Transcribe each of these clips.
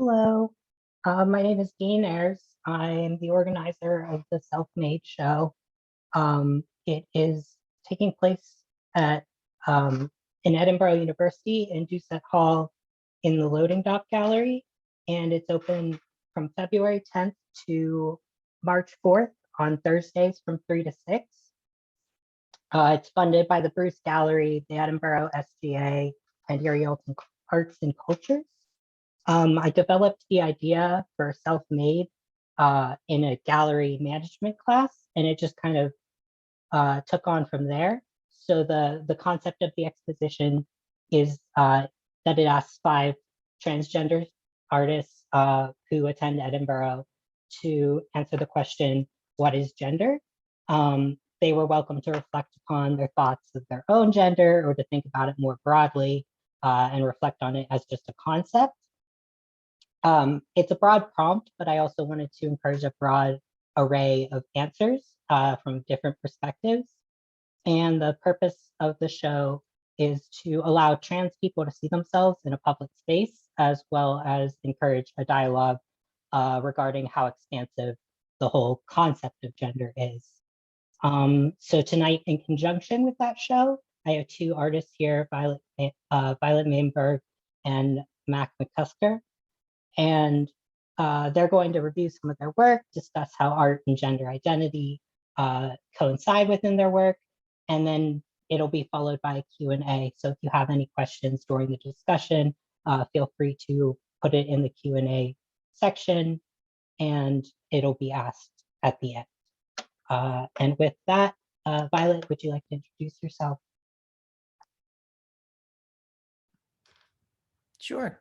Hello, my name is Dean Ayres. I am the organizer of the Self-Made Show. It is taking place at in Edinburgh University in Doucet Hall in the Loading Dock Gallery, and it's open from February 10th to March 4th on Thursdays from 3 to 6. It's funded by the Bruce Gallery, the Edinburgh SGA, and Erie Arts and Cultures. I developed the idea for Self-Made in a gallery management class, and it just kind of took on from there. So the concept of the exposition is that it asks 5 transgender artists who attend Edinburgh to answer the question, what is gender? They were welcome to reflect upon their thoughts of their own gender or to think about it more broadly and reflect on it as just a concept. It's a broad prompt, but I also wanted to encourage a broad array of answers from different perspectives. And the purpose of the show is to allow trans people to see themselves in a public space, as well as encourage a dialogue regarding how expansive the whole concept of gender is. So tonight, in conjunction with that show, I have 2 artists here, Violet Mainberg and Mac McCusker. And they're going to review some of their work, discuss how art and gender identity coincide within their work, and then it'll be followed by a Q&A. So if you have any questions during the discussion, feel free to put it in the Q&A section, and it'll be asked at the end. And with that, Violet, would you like to introduce yourself? Sure.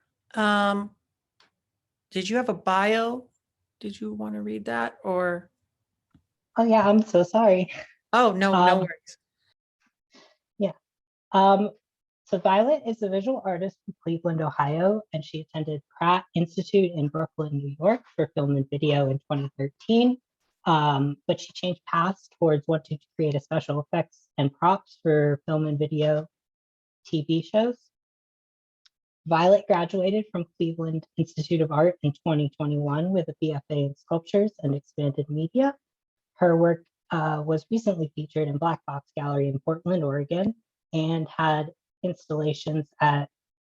Did you have a bio? Did you want to read that or? Oh yeah, I'm so sorry. Oh, no worries. Yeah. So Violet is a visual artist from Cleveland, Ohio, and she attended Pratt Institute in Brooklyn, New York for film and video in 2013. But she changed paths towards wanting to create a special effects and props for film and video TV shows. Violet graduated from Cleveland Institute of Art in 2021 with a BFA in Sculptures and Expanded Media. Her work was recently featured in Black Box Gallery in Portland, Oregon, and had installations at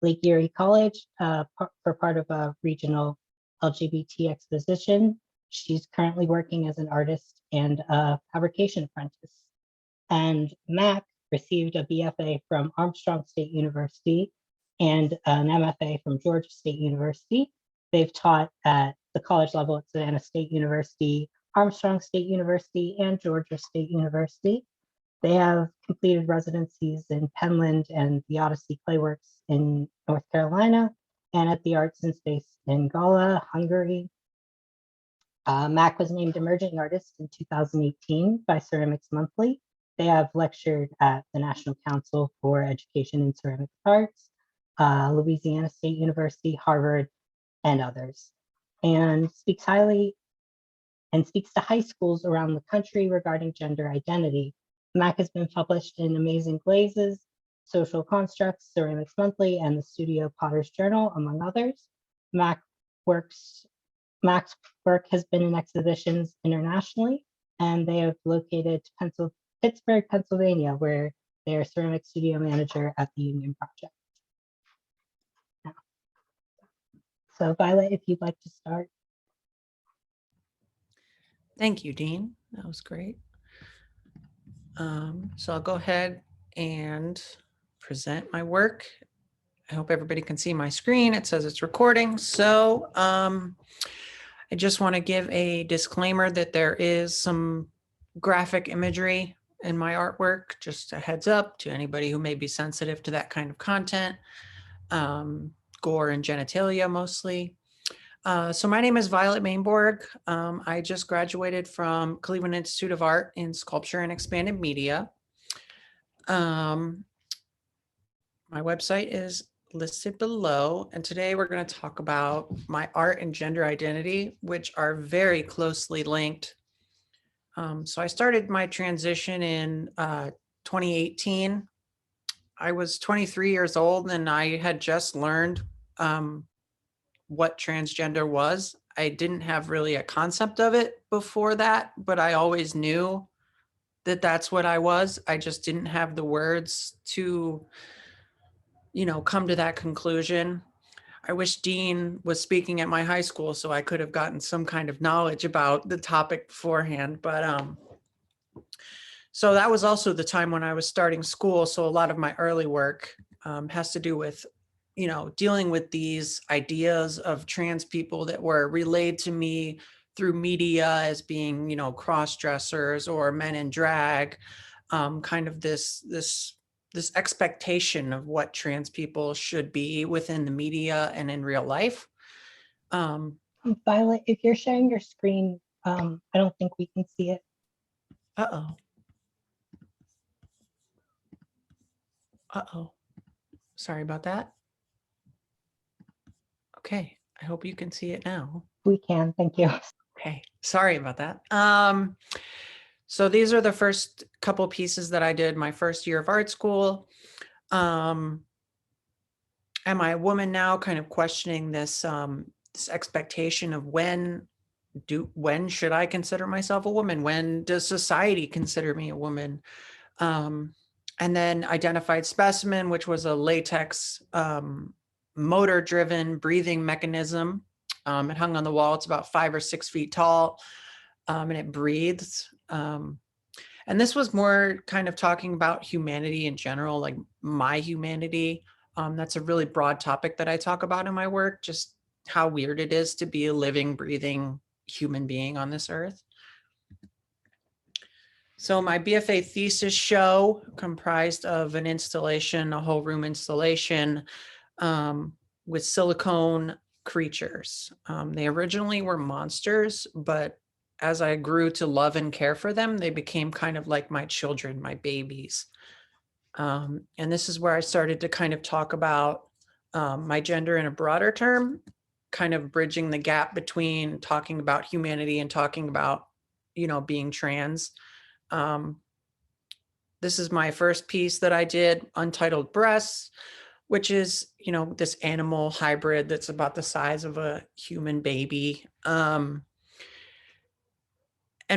Lake Erie College for part of a regional LGBT exposition. She's currently working as an artist and a fabrication apprentice. And Mac received a BFA from Armstrong State University and an MFA from Georgia State University. They've taught at the college level at Savannah State University, Armstrong State University, and Georgia State University. They have completed residencies in Penland and the Odyssey Playworks in North Carolina, and at the Arts in Space in Gala, Hungary. Mac was named Emerging Artist in 2018 by Ceramics Monthly. They have lectured at the National Council for Education in Ceramic Arts, Louisiana State University, Harvard, and others, and speaks to high schools around the country regarding gender identity. Mac has been published in Amazing Glazes, Social Constructs, Ceramics Monthly, and the Studio Potter's Journal, among others. Mac's work has been in exhibitions internationally, and they have located to Pittsburgh, Pennsylvania, where they are ceramic studio manager at the Union Project. So Violet, if you'd like to start. Thank you, Dean. That was great. So I'll go ahead and present my work. I hope everybody can see my screen. It says it's recording. So I just want to give a disclaimer that there is some graphic imagery in my artwork, just a heads up to anybody who may be sensitive to that kind of content, gore and genitalia mostly. So my name is Violet Mainberg. I just graduated from Cleveland Institute of Art in Sculpture and Expanded Media. My website is listed below, and today we're going to talk about my art and gender identity, which are very closely linked. So I started my transition in 2018. I was 23 years old, and I had just learned what transgender was. I didn't have really a concept of it before that, but I always knew that that's what I was. I just didn't have the words to, come to that conclusion. I wish Dean was speaking at my high school so I could have gotten some kind of knowledge about the topic beforehand. But so that was also the time when I was starting school. So a lot of my early work has to do with, dealing with these ideas of trans people that were relayed to me through media as being, cross dressers or men in drag, kind of this expectation of what trans people should be within the media and in real life. Violet, if you're sharing your screen, I don't think we can see it. Uh-oh. Uh-oh. Sorry about that. Okay, I hope you can see it now. We can, thank you. Okay, sorry about that. So these are the first couple pieces that I did my first year of art school. Am I a woman now? Kind of questioning this this expectation of when should I consider myself a woman? When does society consider me a woman? And then identified specimen, which was a latex motor-driven breathing mechanism. It hung on the wall. It's about 5 or 6 feet tall, and it breathes. And this was more kind of talking about humanity in general, like my humanity. That's a really broad topic that I talk about in my work, just how weird it is to be a living, breathing human being on this earth. So my BFA thesis show comprised of an installation, a whole room installation with silicone creatures. They originally were monsters, but as I grew to love and care for them, they became kind of like my children, my babies. And this is where I started to kind of talk about my gender in a broader term, kind of bridging the gap between talking about humanity and talking about, being trans. This is my first piece that I did, Untitled Breasts, which is, this animal hybrid that's about the size of a human baby. And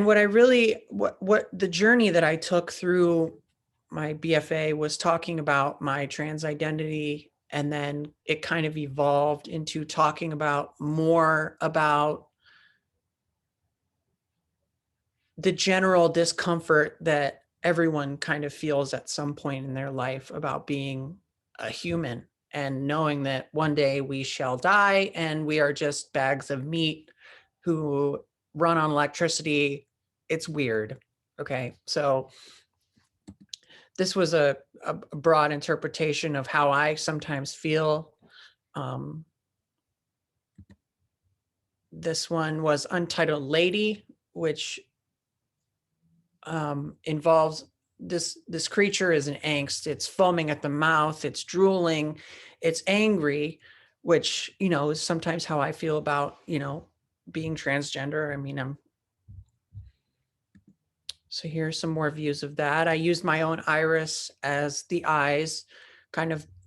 what the journey that I took through my BFA was talking about my trans identity. And then it kind of evolved into talking about more about the general discomfort that everyone kind of feels at some point in their life about being a human and knowing that one day we shall die and we are just bags of meat who run on electricity. It's weird. Okay. So this was a broad interpretation of how I sometimes feel. This one was Untitled Lady, which involves this creature is an angst. It's foaming at the mouth, it's drooling, it's angry, which is sometimes how I feel about being transgender. I mean, so here's some more views of that. I used my own iris as the eyes.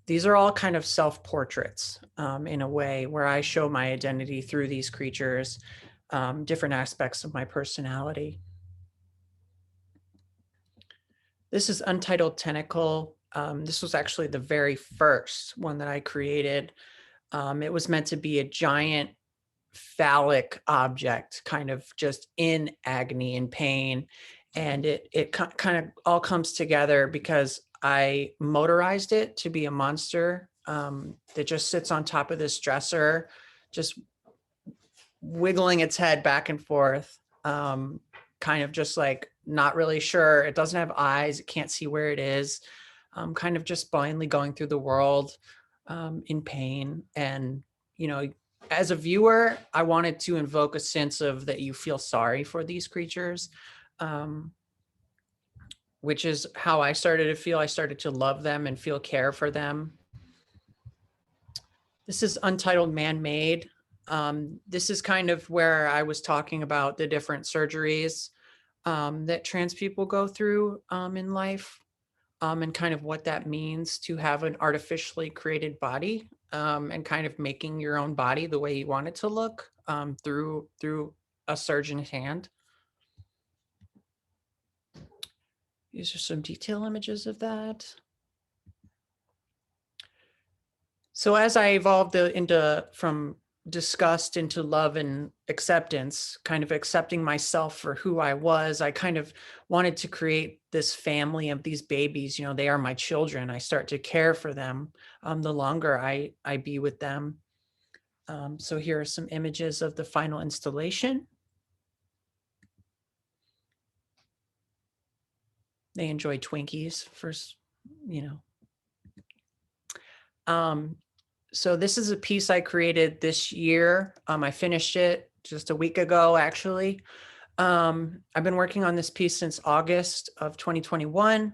These are all kind of self-portraits in a way where I show my identity through these creatures, different aspects of my personality. This is Untitled Tentacle. This was actually the very first one that I created. It was meant to be a giant phallic object, kind of just in agony and pain. And it kind of all comes together because I motorized it to be a monster that just sits on top of this dresser, just wiggling its head back and forth, kind of just like not really sure. It doesn't have eyes. It can't see where it is. Kind of just blindly going through the world in pain. And, as a viewer, I wanted to invoke a sense of that you feel sorry for these creatures, which is how I started to feel. I started to love them and feel care for them. This is Untitled Man-Made. This is kind of where I was talking about the different surgeries that trans people go through in life, and kind of what that means to have an artificially created body. and kind of making your own body the way you want it to look through a surgeon's hand. These are some detail images of that. So as I evolved into from disgust into love and acceptance, kind of accepting myself for who I was, I kind of wanted to create this family of these babies. You know, they are my children. I start to care for them the longer I be with them. So here are some images of the final installation. They enjoy Twinkies first, you know. So this is a piece I created this year. I finished it just a week ago, actually. I've been working on this piece since August of 2021.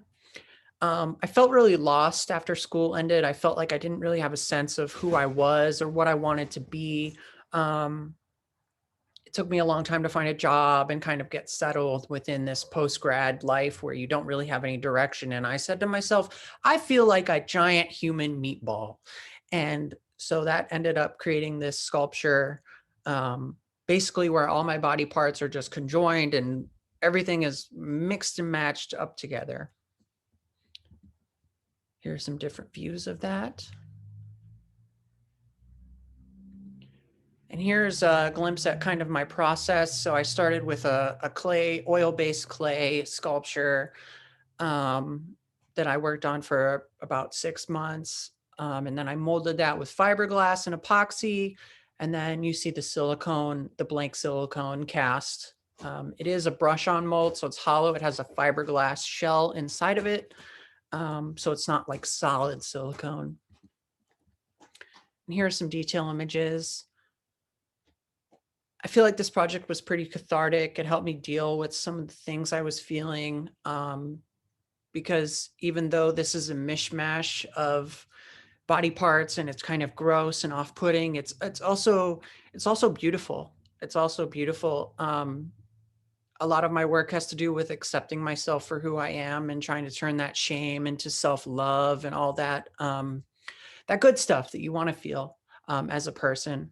I felt really lost after school ended. I felt like I didn't really have a sense of who I was or what I wanted to be. It took me a long time to find a job and kind of get settled within this post-grad life where you don't really have any direction. And I said to myself, I feel like a giant human meatball. And so that ended up creating this sculpture, basically where all my body parts are just conjoined and everything is mixed and matched up together. Here are some different views of that. And here's a glimpse at kind of my process. So I started with a clay, oil-based clay sculpture that I worked on for about 6 months. And then I molded that with fiberglass and epoxy. And then you see the silicone, the blank silicone cast. It is a brush-on mold, so it's hollow. It has a fiberglass shell inside of it. So it's not like solid silicone. And here are some detail images. I feel like this project was pretty cathartic. It helped me deal with some of the things I was feeling, because even though this is a mishmash of body parts and it's kind of gross and off-putting, it's also beautiful. It's also beautiful. A lot of my work has to do with accepting myself for who I am and trying to turn that shame into self-love and all that that good stuff that you want to feel as a person.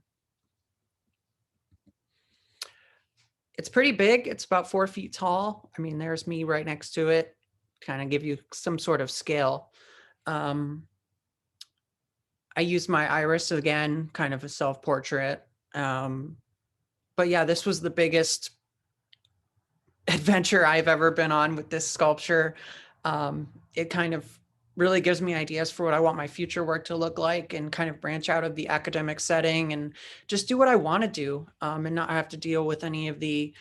It's pretty big. It's about 4 feet tall. I mean, there's me right next to it, kind of give you some sort of scale. I used my iris again, kind of a self-portrait. But yeah, this was the biggest adventure I've ever been on with this sculpture. It kind of really gives me ideas for what I want my future work to look like and kind of branch out of the academic setting and just do what I want to do and not have to deal with any of the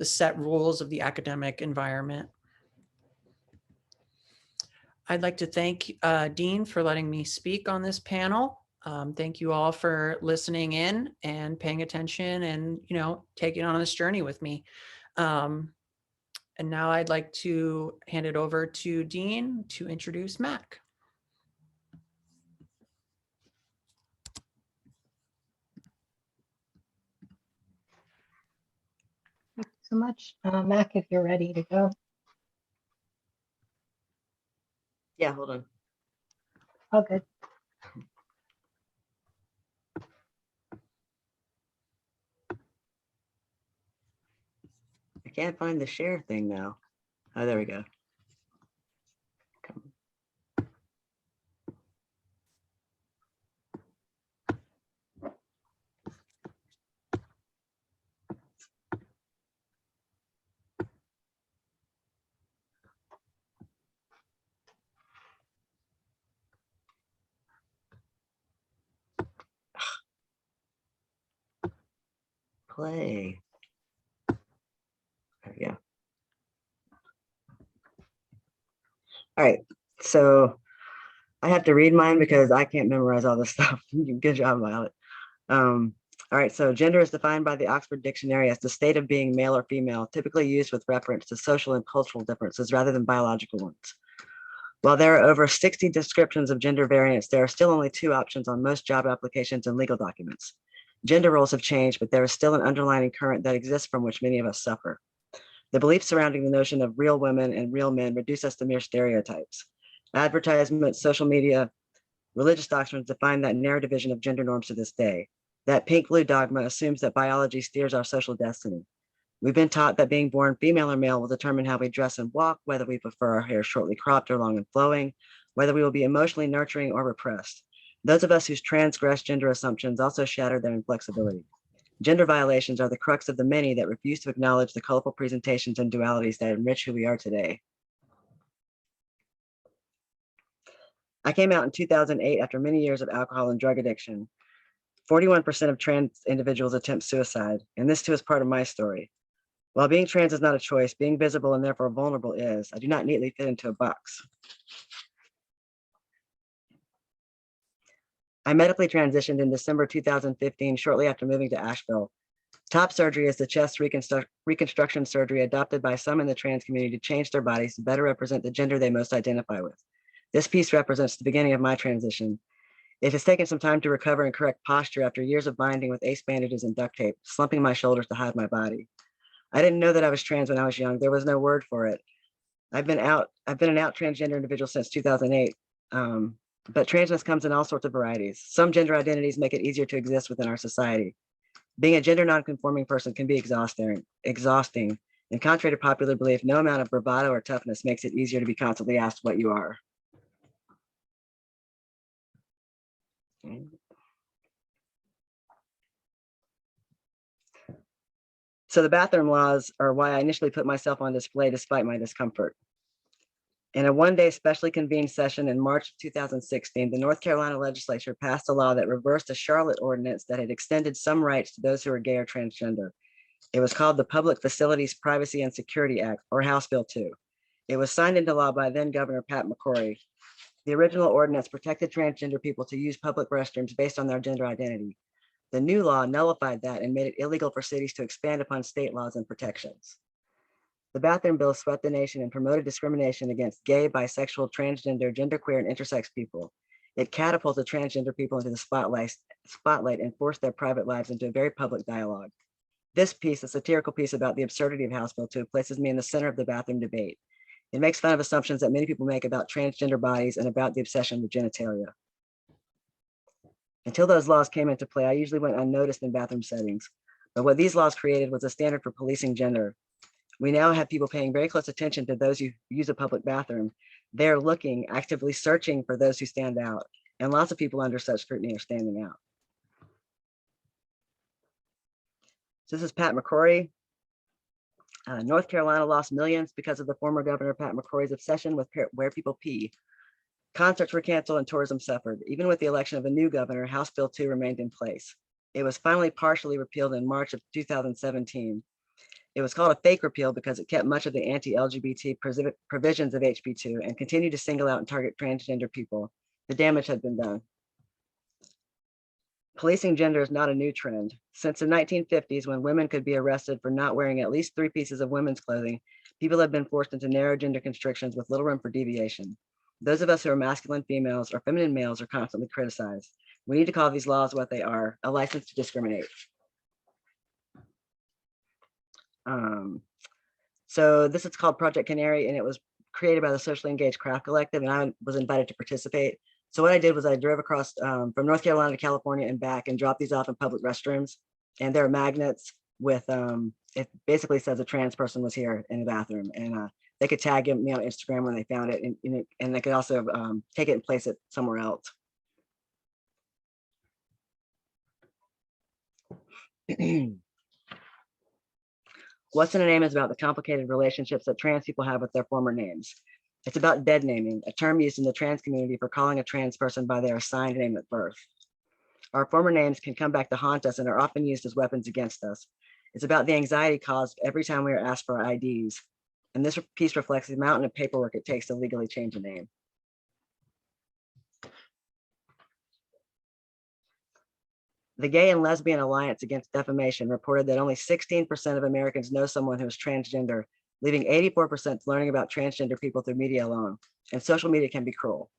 set rules of the academic environment. I'd like to thank Dean for letting me speak on this panel. Thank you all for listening in and paying attention and, you know, taking on this journey with me. And now I'd like to hand it over to Dean to introduce Mac. Thank you so much. Mac, if you're ready to go. Yeah, hold on. Oh, good. I can't find the share thing now. Oh, there we go. Come. Play. There we go. All right, so I have to read mine because I can't memorize all this stuff. Good job, Violet. All right, so gender is defined by the Oxford Dictionary as the state of being male or female, typically used with reference to social and cultural differences rather than biological ones. While there are over 60 descriptions of gender variance, there are still only 2 options on most job applications and legal documents. Gender roles have changed, but there is still an underlying current that exists from which many of us suffer. The beliefs surrounding the notion of real women and real men reduce us to mere stereotypes. Advertisements, social media, Religious doctrines define that narrow division of gender norms to this day. That pink-blue dogma assumes that biology steers our social destiny. We've been taught that being born female or male will determine how we dress and walk, whether we prefer our hair shortly cropped or long and flowing, whether we will be emotionally nurturing or repressed. Those of us who transgress gender assumptions also shatter their inflexibility. Gender violations are the crux of the many that refuse to acknowledge the colorful presentations and dualities that enrich who we are today. I came out in 2008 after many years of alcohol and drug addiction. 41% of trans individuals attempt suicide, and this too is part of my story. While being trans is not a choice, being visible and therefore vulnerable is. I do not neatly fit into a box. I medically transitioned in December 2015, shortly after moving to Asheville. Top surgery is the chest reconstruction surgery adopted by some in the trans community to change their bodies to better represent the gender they most identify with. This piece represents the beginning of my transition. It has taken some time to recover and correct posture after years of binding with ace bandages and duct tape, slumping my shoulders to hide my body. I didn't know that I was trans when I was young. There was no word for it. I've been an out transgender individual since 2008. But transness comes in all sorts of varieties. Some gender identities make it easier to exist within our society. Being a gender nonconforming person can be exhausting. And contrary to popular belief, no amount of bravado or toughness makes it easier to be constantly asked what you are. So the bathroom laws are why I initially put myself on display despite my discomfort. In a one-day specially convened session in March of 2016, the North Carolina legislature passed a law that reversed a Charlotte ordinance that had extended some rights to those who were gay or transgender. It was called the Public Facilities Privacy and Security Act, or House Bill 2. It was signed into law by then Governor Pat McCrory. The original ordinance protected transgender people to use public restrooms based on their gender identity. The new law nullified that and made it illegal for cities to expand upon state laws and protections. The bathroom bill swept the nation and promoted discrimination against gay, bisexual, transgender, genderqueer, and intersex people. It catapulted transgender people into the spotlight and forced their private lives into a very public dialogue. This piece, a satirical piece about the absurdity of House Bill 2, places me in the center of the bathroom debate. It makes fun of assumptions that many people make about transgender bodies and about the obsession with genitalia. Until those laws came into play, I usually went unnoticed in bathroom settings. But what these laws created was a standard for policing gender. We now have people paying very close attention to those who use a public bathroom. They're looking, actively searching for those who stand out. And lots of people under such scrutiny are standing out. So this is Pat McCrory. North Carolina lost millions because of the former Governor Pat McCrory's obsession with where people pee. Concerts were canceled and tourism suffered. Even with the election of a new governor, House Bill 2 remained in place. It was finally partially repealed in March of 2017. It was called a fake repeal because it kept much of the anti-LGBT provisions of HB 2 and continued to single out and target transgender people. The damage had been done. Policing gender is not a new trend. Since the 1950s, when women could be arrested for not wearing at least 3 pieces of women's clothing, people have been forced into narrow gender constrictions with little room for deviation. Those of us who are masculine females or feminine males are constantly criticized. We need to call these laws what they are, a license to discriminate. So this is called Project Canary, and it was created by the Socially Engaged Craft Collective, and I was invited to participate. So what I did was I drove across from North Carolina to California and back and dropped these off in public restrooms. And there are magnets with, it basically says a trans person was here in the bathroom, and they could tag me on Instagram when they found it, and they could also take it and place it somewhere else. What's in a Name is about the complicated relationships that trans people have with their former names. It's about dead naming, a term used in the trans community for calling a trans person by their assigned name at birth. Our former names can come back to haunt us and are often used as weapons against us. It's about the anxiety caused every time we are asked for our IDs. And this piece reflects the mountain of paperwork it takes to legally change a name. The Gay and Lesbian Alliance Against Defamation reported that only 16% of Americans know someone who is transgender, leaving 84% learning about transgender people through media alone. And social media can be cruel.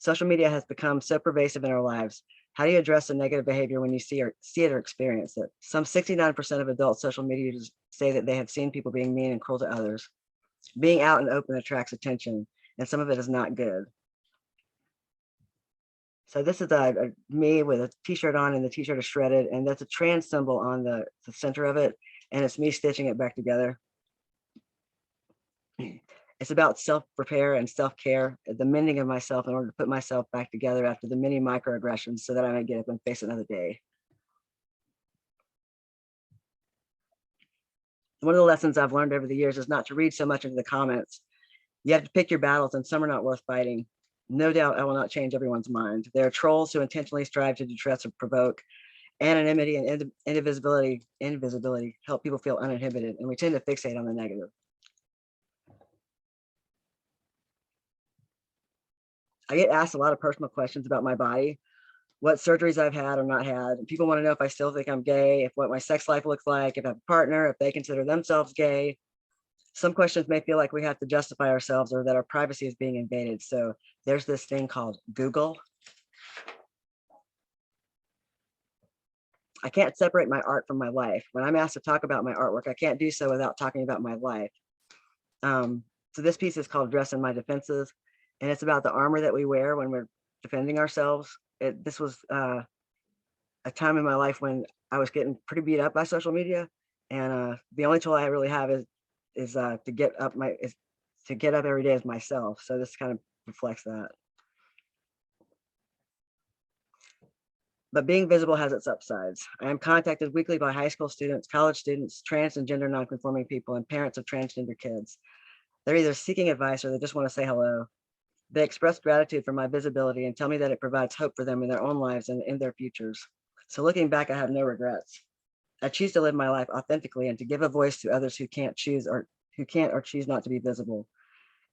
Social media has become so pervasive in our lives. How do you address the negative behavior when you see it or experience it? Some 69% of adult social media users say that they have seen people being mean and cruel to others. Being out and open attracts attention, and some of it is not good. So this is me with a t-shirt on, and the t-shirt is shredded, and that's a trans symbol on the center of it. And it's me stitching it back together. It's about self-repair and self-care, the mending of myself in order to put myself back together after the many microaggressions so that I might get up and face another day. One of the lessons I've learned over the years is not to read so much into the comments. You have to pick your battles, and some are not worth fighting. No doubt I will not change everyone's mind. There are trolls who intentionally strive to depress or provoke. Anonymity and invisibility help people feel uninhibited, and we tend to fixate on the negative. I get asked a lot of personal questions about my body, what surgeries I've had or not had. People want to know if I still think I'm gay, if what my sex life looks like, if I have a partner, if they consider themselves gay. Some questions may feel like we have to justify ourselves or that our privacy is being invaded. So there's this thing called Google. I can't separate my art from my life. When I'm asked to talk about my artwork, I can't do so without talking about my life. So this piece is called Dress in My Defenses, and it's about the armor that we wear when we're defending ourselves. This was a time in my life when I was getting pretty beat up by social media, and the only tool I really have is to get up every day as myself. So this kind of reflects that. But being visible has its upsides. I am contacted weekly by high school students, college students, trans and gender nonconforming people, and parents of transgender kids. They're either seeking advice or they just want to say hello. They express gratitude for my visibility and tell me that it provides hope for them in their own lives and in their futures. So looking back, I have no regrets. I choose to live my life authentically and to give a voice to others who can't or choose not to be visible.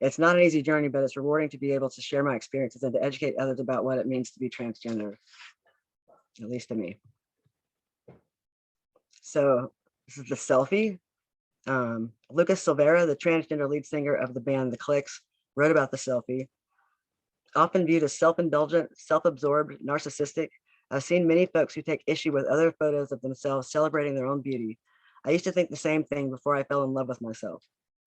It's not an easy journey, but it's rewarding to be able to share my experiences and to educate others about what it means to be transgender, at least to me. So this is the selfie. Lucas Silvera, the transgender lead singer of the band The Clicks, wrote about the selfie. Often viewed as self-indulgent, self-absorbed, narcissistic, I've seen many folks who take issue with other photos of themselves celebrating their own beauty. I used to think the same thing before I fell in love with myself.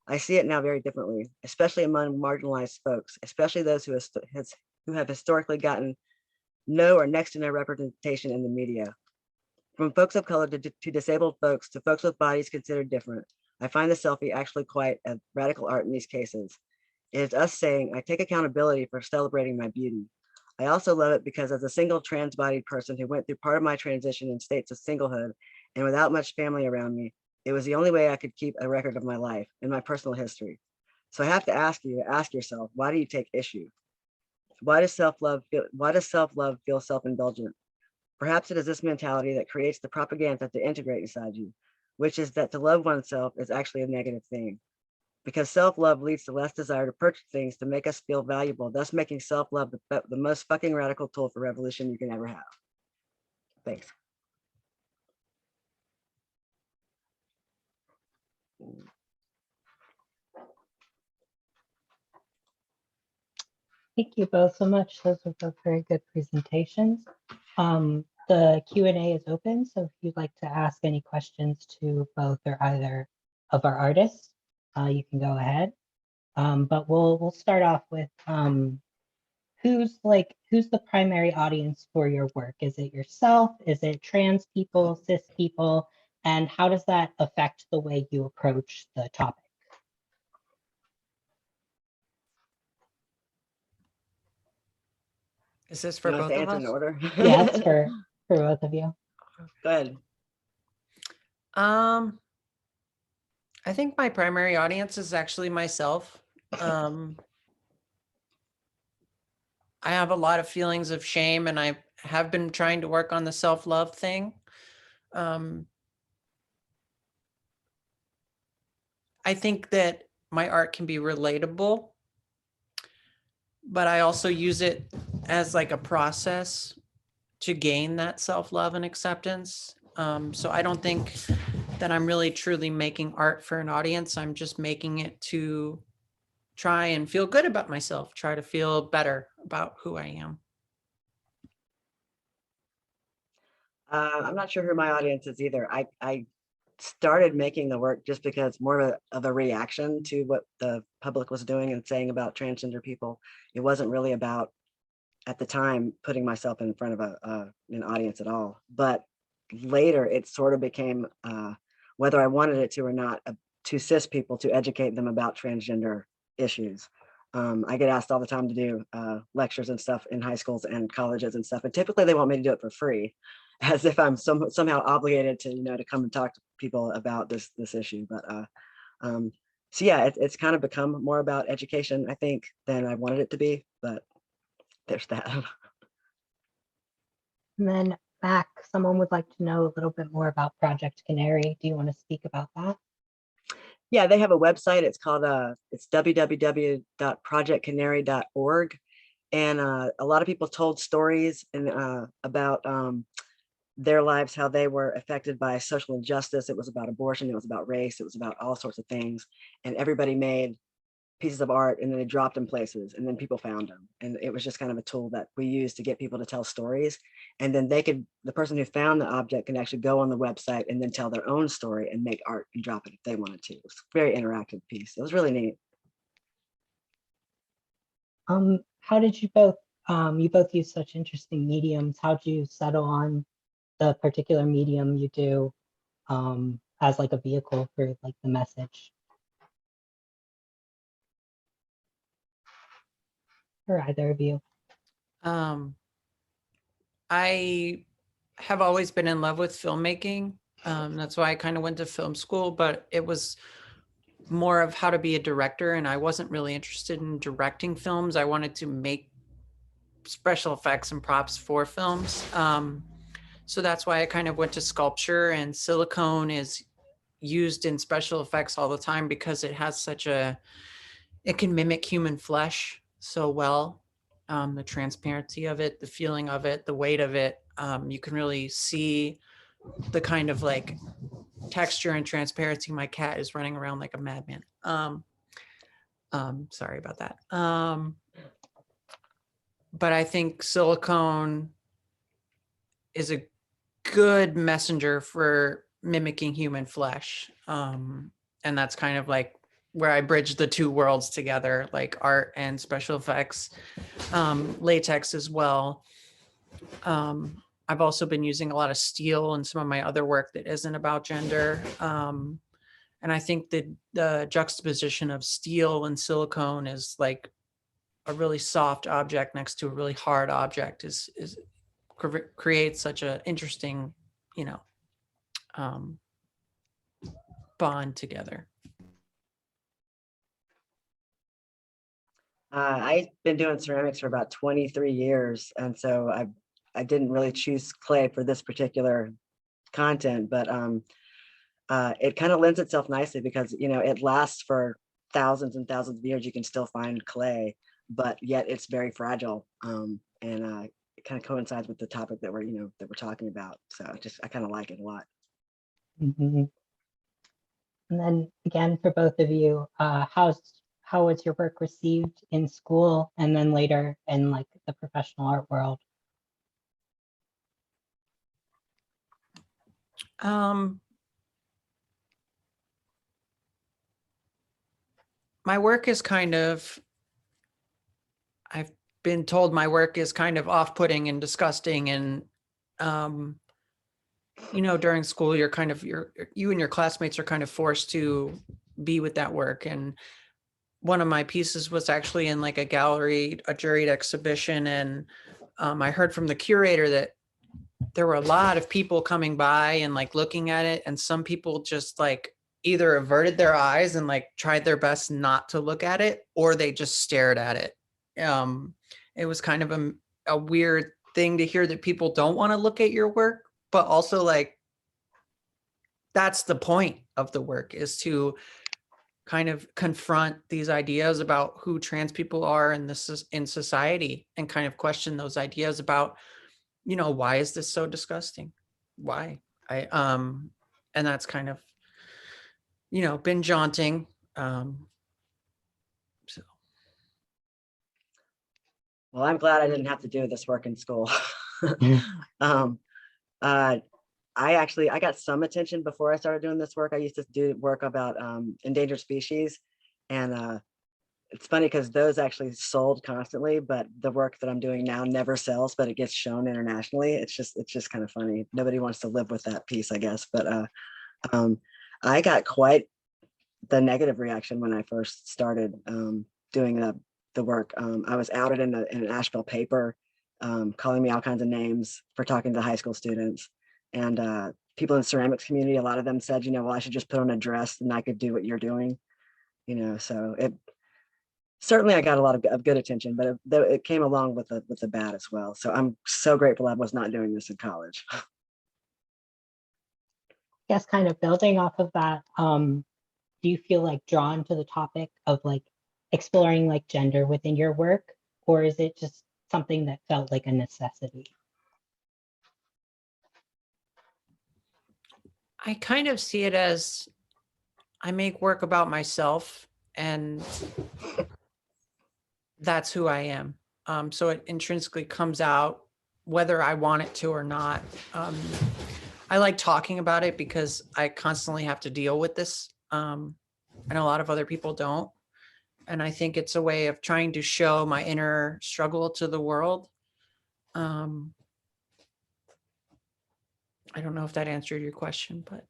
I see it now very differently, especially among marginalized folks, especially those who have historically gotten no or next to no representation in the media. From folks of color to disabled folks to folks with bodies considered different, I find the selfie actually quite a radical art in these cases. It is us saying, I take accountability for celebrating my beauty. I also love it because as a single trans-bodied person who went through part of my transition in states of singlehood and without much family around me, it was the only way I could keep a record of my life and my personal history. So I have to ask yourself, why do you take issue? Why does self-love feel self-indulgent? Perhaps it is this mentality that creates the propaganda to integrate inside you, which is that to love oneself is actually a negative thing. Because self-love leads to less desire to purchase things to make us feel valuable, thus making self-love the most fucking radical tool for revolution you can ever have. Thanks. Thank you both so much. Those were both very good presentations. The Q&A is open, so if you'd like to ask any questions to both or either of our artists, you can go ahead. But we'll start off with who's the primary audience for your work? Is it yourself? Is it trans people, cis people? And how does that affect the way you approach the topic? Is this for both of answer us? in order? Yeah, it's for both of you. Go ahead. I think my primary audience is actually myself. I have a lot of feelings of shame, and I have been trying to work on the self-love thing. I think that my art can be relatable, but I also use it as like a process to gain that self-love and acceptance. So I don't think that I'm really truly making art for an audience. I'm just making it to try and feel good about myself, try to feel better about who I am. I'm not sure who my audience is either. I started making the work just because more of a reaction to what the public was doing and saying about transgender people. It wasn't really about at the time putting myself in front of an audience at all. But later it sort of became, whether I wanted it to or not, to cis people, to educate them about transgender issues. I get asked all the time to do lectures and stuff in high schools and colleges and stuff, and typically they want me to do it for free, as if I'm somehow obligated to, to come and talk to people about this issue. But so yeah, it's kind of become more about education, I think, than I wanted it to be. But there's that. And then Mac, someone would like to know a little bit more about Project Canary. Do you want to speak about that? Yeah, they have a website. It's called it's www.projectcanary.org. And a lot of people told stories and about their lives, how they were affected by social injustice. It was about abortion, it was about race, it was about all sorts of things. And everybody made pieces of art and then they dropped them places and then people found them. And it was just kind of a tool that we used to get people to tell stories. And then the person who found the object can actually go on the website and then tell their own story and make art and drop it if they wanted to. It was a very interactive piece. It was really neat. How did you both use such interesting mediums? How did you settle on the particular medium you do as like a vehicle for like the message? For either of you? I have always been in love with filmmaking. That's why I kind of went to film school, but it was more of how to be a director. And I wasn't really interested in directing films. I wanted to make special effects and props for films. So that's why I kind of went to sculpture, and silicone is used in special effects all the time because it has it can mimic human flesh so well. The transparency of it, the feeling of it, the weight of it. You can really see the kind of like texture and transparency. My cat is running around like a madman. Sorry about that. But I think silicone is a good messenger for mimicking human flesh. And that's kind of like where I bridge the two worlds together, like art and special effects, latex as well. I've also been using a lot of steel in some of my other work that isn't about gender. And I think that the juxtaposition of steel and silicone is like a really soft object next to a really hard object creates such an interesting, bond together. I've been doing ceramics for about 23 years. And so I didn't really choose clay for this particular content, but it kind of lends itself nicely because, it lasts for thousands and thousands of years. You can still find clay, but yet it's very fragile. And it kind of coincides with the topic that we're talking about. So I kind of like it a lot. Mm-hmm. And then again, for both of you, how was your work received in school and then later in like the professional art world? My work is I've been told my work is kind of off-putting and disgusting. And, during school, you and your classmates are kind of forced to be with that work. And one of my pieces was actually in like a gallery, a juried exhibition. And I heard from the curator that there were a lot of people coming by and like looking at it. And some people just like either averted their eyes and like tried their best not to look at it, or they just stared at it. It was kind of a weird thing to hear that people don't want to look at your work, but also like, that's the point of the work, is to kind of confront these ideas about who trans people are in society, and kind of question those ideas about, why is this so disgusting? Why? And that's kind of, been jaunting. So. Well, I'm glad I didn't have to do this work in school. I got some attention before I started doing this work. I used to do work about endangered species, and it's funny because those actually sold constantly, but the work that I'm doing now never sells, but it gets shown internationally. It's just kind of funny. Nobody wants to live with that piece, I guess. But um, I got quite the negative reaction when I first started doing the work. I was outed in an Asheville paper, calling me all kinds of names for talking to high school students. And people in the ceramics community, a lot of them said, well, I should just put on a dress and I could do what you're doing. So it certainly I got a lot of good attention, but it came along with the bad as well. So I'm so grateful I was not doing this in college. Guess kind of building off of that, do you feel like drawn to the topic of like exploring like gender within your work, or is it just something that felt like a necessity? I kind of see it as I make work about myself, and that's who I am. So it intrinsically comes out whether I want it to or not. I like talking about it because I constantly have to deal with this. And a lot of other people don't. And I think it's a way of trying to show my inner struggle to the world. I don't know if that answered your question, but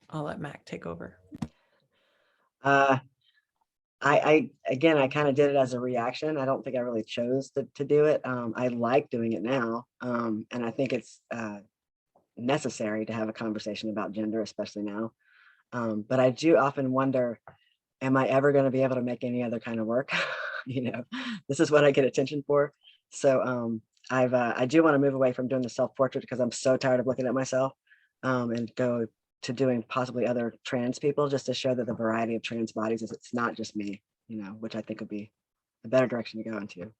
I'll let Mac take over. Uh, again, I kind of did it as a reaction. I don't think I really chose to do it. I like doing it now. And I think it's necessary to have a conversation about gender, especially now. But I do often wonder, am I ever going to be able to make any other kind of work? This is what I get attention for. So I do want to move away from doing the self-portrait because I'm so tired of looking at myself, and go to doing possibly other trans people, just to show that the variety of trans bodies is it's not just me, which I think would be a better direction to go into.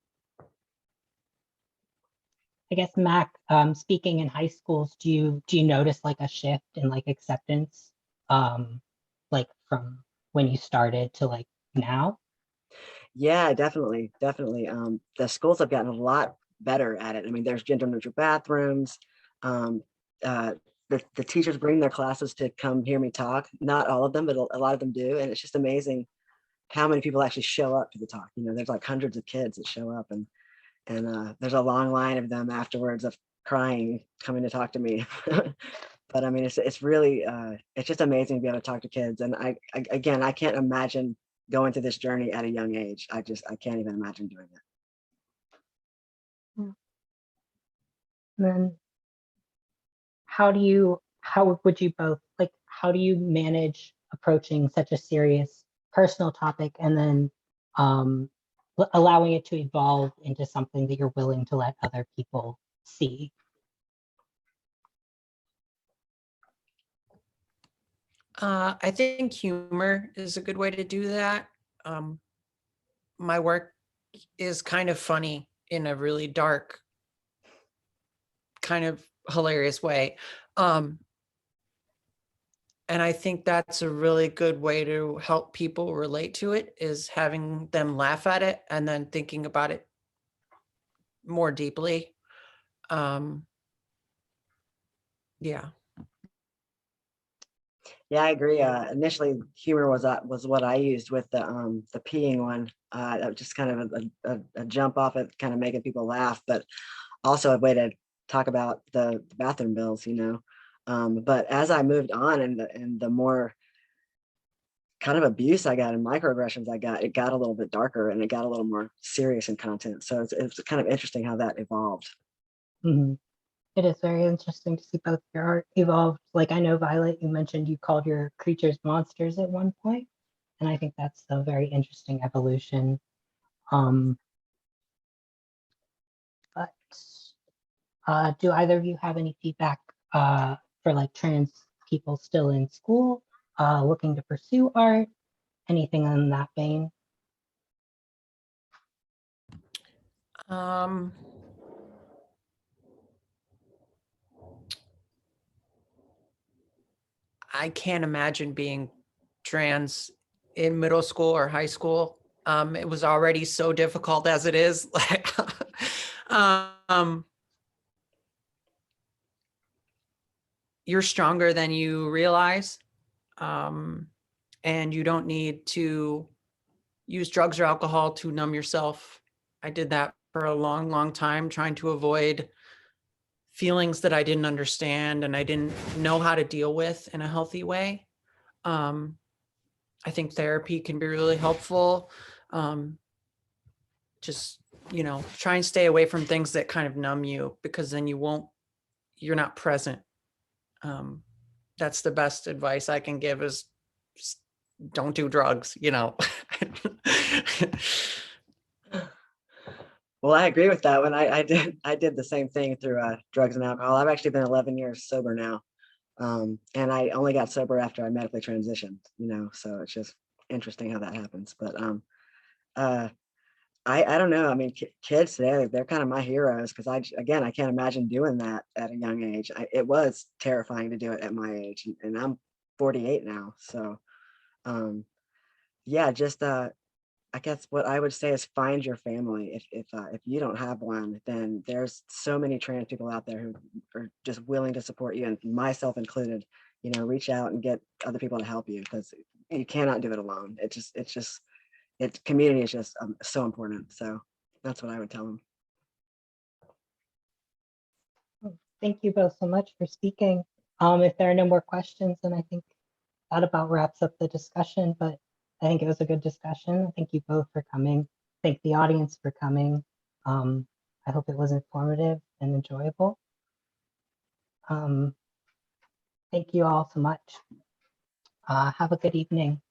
I guess Mac, speaking in high schools, do you notice like a shift in like acceptance, like from when you started to like now? Yeah, definitely. The schools have gotten a lot better at it. I mean, there's gender neutral bathrooms. Um, uh, the teachers bring their classes to come hear me talk. Not all of them, but a lot of them do. And it's just amazing how many people actually show up to the talk. There's like hundreds of kids that show up, and there's a long line of them afterwards of crying, coming to talk to me. But I mean, it's really, it's just amazing to be able to talk to kids. And again, I can't imagine going through this journey at a young age. I can't even imagine doing it. And then how would you both like, how do you manage approaching such a serious personal topic and then allowing it to evolve into something that you're willing to let other people see? I think humor is a good way to do that. My work is kind of funny in a really dark, kind of hilarious way. And I think that's a really good way to help people relate to it, is having them laugh at it and then thinking about it more deeply. Yeah. Yeah, I agree. Initially, humor was what I used with the peeing one. That was just kind of a jump off it, kind of making people laugh, but also a way to talk about the bathroom bills. But as I moved on, and the more kind of abuse I got and microaggressions I got, it got a little bit darker and it got a little more serious in content. So it's kind of interesting how that evolved. Mhm. It is very interesting to see both your art evolve. Like I know, Violet, you mentioned you called your creatures monsters at one point, and I think that's a very interesting evolution. Um, but do either of you have any feedback for like trans people still in school, looking to pursue art, anything in that vein? Um, I can't imagine being trans in middle school or high school. It was already so difficult as it is. um, you're stronger than you realize. And you don't need to use drugs or alcohol to numb yourself. I did that for a long, long time, trying to avoid feelings that I didn't understand and I didn't know how to deal with in a healthy way. I think therapy can be really helpful. Just, try and stay away from things that kind of numb you, because then you're not present. That's the best advice I can give, is just don't do drugs. Well, I agree with that one. I did the same thing through drugs and alcohol. I've actually been 11 years sober now. And I only got sober after I medically transitioned, so it's just interesting how that happens. But I don't know. I mean, kids today, they're kind of my heroes, because I can't imagine doing that at a young age. It was terrifying to do it at my age, and I'm 48 now. So yeah, just I guess what I would say is find your family. If you don't have one, then there's so many trans people out there who are just willing to support you, and myself included. Reach out and get other people to help you, because you cannot do it alone. Community is just so important. So that's what I would tell them. Thank you both so much for speaking. If there are no more questions, then I think that about wraps up the discussion, but I think it was a good discussion. Thank you both for coming. Thank the audience for coming. I hope it was informative and enjoyable. Thank you all so much. Have a good evening.